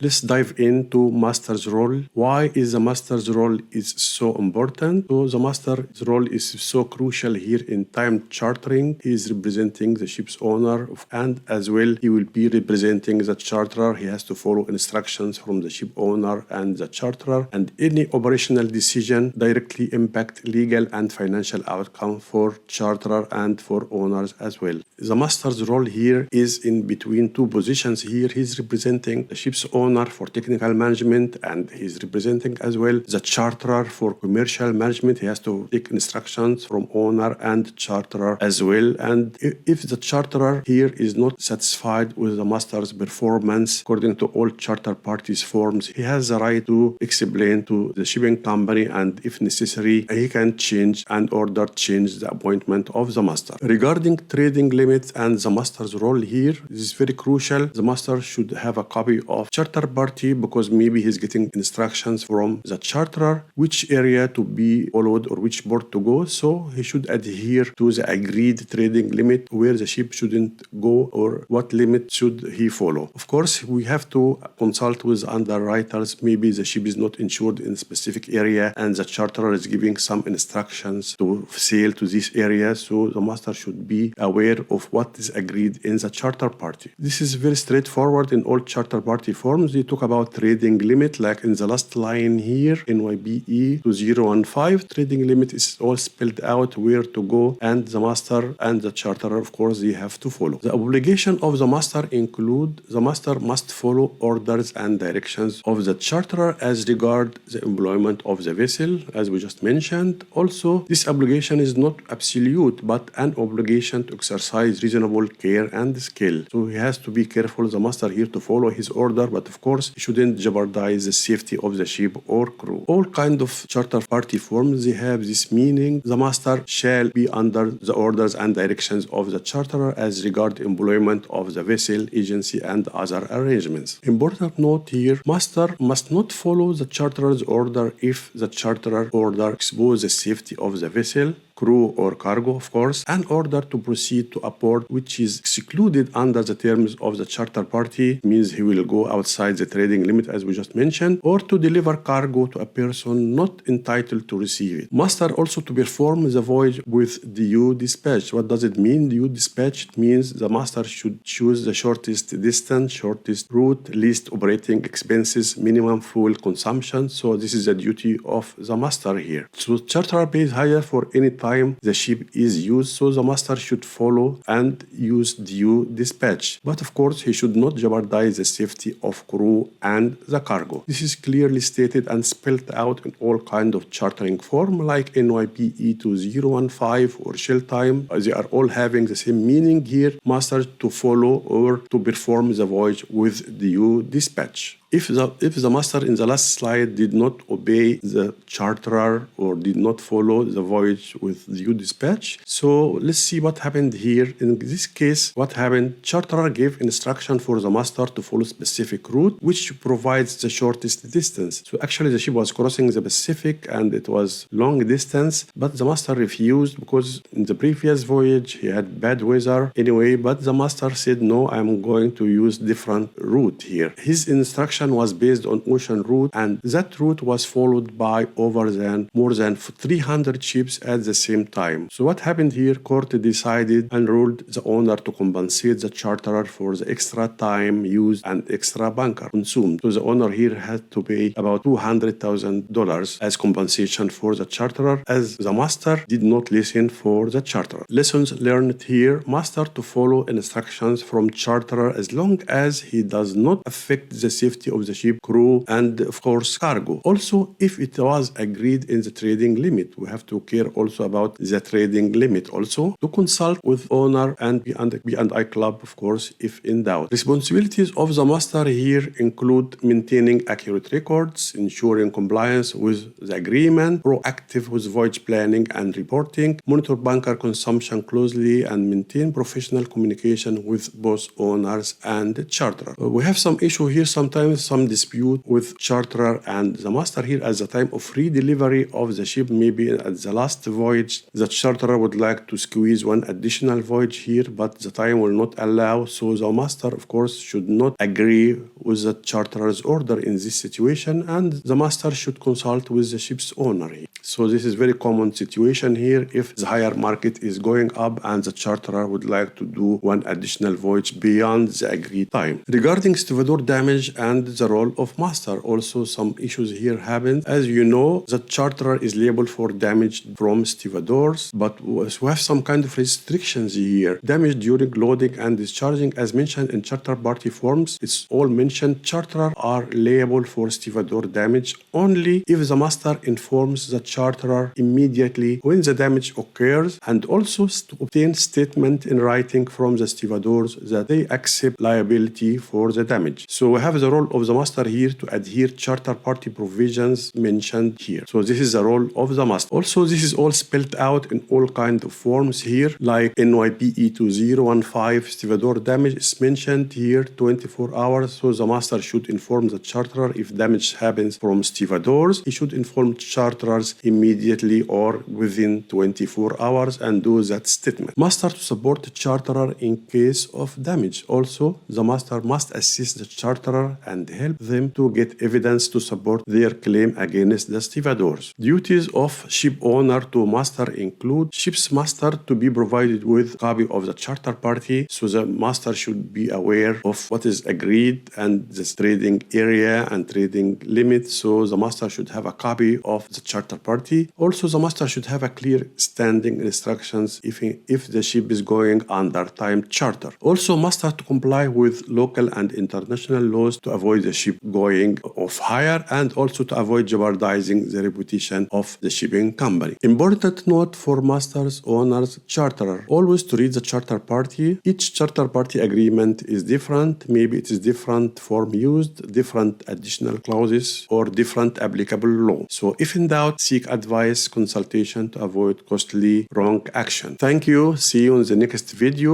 Let's dive into master's role. Why is the master's role is so important? So the master's role is so crucial here in time chartering. He is representing the ship's owner, and as well he will be representing the charterer. He has to follow instructions from the ship owner and the charterer, and any operational decision directly impact legal and financial outcome for charterer and for owners as well. The master's role here is in between two positions here. He's representing the ship's owner for technical management, and he's representing as well the charterer for commercial management. He has to take instructions from owner and charterer as well. And if the charterer here is not satisfied with the master's performance according to all charter parties forms, he has the right to explain to the shipping company, and if necessary he can change and order change the appointment of the master. Regarding trading limits and the master's role here, this is very crucial. The master should have a copy of charter party, because maybe he's getting instructions from the charterer which area to be followed or which port to go. So he should adhere to the agreed trading limit, where the ship shouldn't go or what limit should he follow. Of course, we have to consult with underwriters. Maybe the ship is not insured in a specific area and the charterer is giving some instructions to sail to this area. So the master should be aware of what is agreed in the charter party. This is very straightforward in all charter party forms. They talk about trading limit, like in the last line here, NYBE 2015. Trading limit is all spelled out where to go, and the master and the charterer, of course, they have to follow. The obligation of the master include the master must follow orders and directions of the charterer as regard the employment of the vessel, as we just mentioned. Also, this obligation is not absolute, but an obligation to exercise reasonable care and skill. So he has to be careful, the master here, to follow his order, but of course he shouldn't jeopardize the safety of the ship or crew. All kind of charter party forms, they have this meaning. The master shall be under the orders and directions of the charterer as regard employment of the vessel, agency, and other arrangements. Important note here, master must not follow the charterer's order if the charterer order expose the safety of the vessel, crew, or cargo, of course, an order to proceed to a port which is excluded under the terms of the charter party, means he will go outside the trading limit as we just mentioned, or to deliver cargo to a person not entitled to receive it. Master also to perform the voyage with due dispatch. What does it mean, due dispatch? It means the master should choose the shortest distance, shortest route, least operating expenses, minimum fuel consumption. So this is the duty of the master here. So charterer pays higher for any time the ship is used, so the master should follow and use due dispatch. But of course, he should not jeopardize the safety of crew and the cargo. This is clearly stated and spelled out in all kind of chartering form, like NYPE 2015 or Shell Time. They are all having the same meaning here. Master to follow or to perform the voyage with due dispatch. If the master in the last slide did not obey the charterer or did not follow the voyage with due dispatch, so let's see what happened here. In this case, what happened? Charterer gave instruction for the master to follow specific route which provides the shortest distance. So actually the ship was crossing the Pacific and it was long distance, but the master refused because in the previous voyage he had bad weather anyway, but the master said, no, I'm going to use different route here. His instruction was based on ocean route, and that route was followed by more than 300 ships at the same time. So what happened here? Court decided and ruled the owner to compensate the charterer for the extra time used and extra bunker consumed. So the owner here had to pay about $200,000 as compensation for the charterer, as the master did not listen for the charterer. Lessons learned here: master to follow instructions from charterer as long as he does not affect the safety of the ship, crew, and of course cargo. Also, if it was agreed in the trading limit, we have to care also about the trading limit. Also, to consult with owner and B&I club, of course, if in doubt. Responsibilities of the master here include maintaining accurate records, ensuring compliance with the agreement, proactive with voyage planning and reporting, monitor bunker consumption closely, and maintain professional communication with both owners and charterer. We have some issue here. Sometimes some dispute with charterer and the master here at the time of redelivery of the ship, maybe at the last voyage, the charterer would like to squeeze one additional voyage here, but the time will not allow, so the master, of course, should not agree with the charterer's order in this situation, and the master should consult with the ship's owner here. So this is very common situation here if the hire market is going up and the charterer would like to do one additional voyage beyond the agreed time. Regarding stevedore damage and the role of master, also some issues here happen. As you know, the charterer is liable for damage from stevedores, but we have some kind of restrictions here. Damage during loading and discharging, as mentioned in charter party forms, it's all mentioned. Charterer are liable for stevedore damage only if the master informs the charterer immediately when the damage occurs, and also to obtain statement in writing from the stevedores that they accept liability for the damage. So we have the role of the master here to adhere charter party provisions mentioned here. So this is the role of the master. Also, this is all spelled out in all kind of forms here, like NYPE 2015 stevedore damage is mentioned here 24 hours. So the master should inform the charterer if damage happens from stevedores. He should inform charterers immediately or within 24 hours and do that statement. Master to support the charterer in case of damage. Also, the master must assist the charterer and help them to get evidence to support their claim against the stevedores. Duties of ship owner to master include ship's master to be provided with copy of the charter party, so the master should be aware of what is agreed and the trading area and trading limit, so the master should have a copy of the charter party. Also, the master should have a clear standing instructions if the ship is going under time charter. Also, master to comply with local and international laws to avoid the ship going off hire and also to avoid jeopardizing the reputation of the shipping company. Important note for masters, owners, charterer: always to read the charter party. Each charter party agreement is different. Maybe it is different form used, different additional clauses, or different applicable law. So if in doubt, seek advice, consultation to avoid costly wrong action. Thank you. See you in the next video.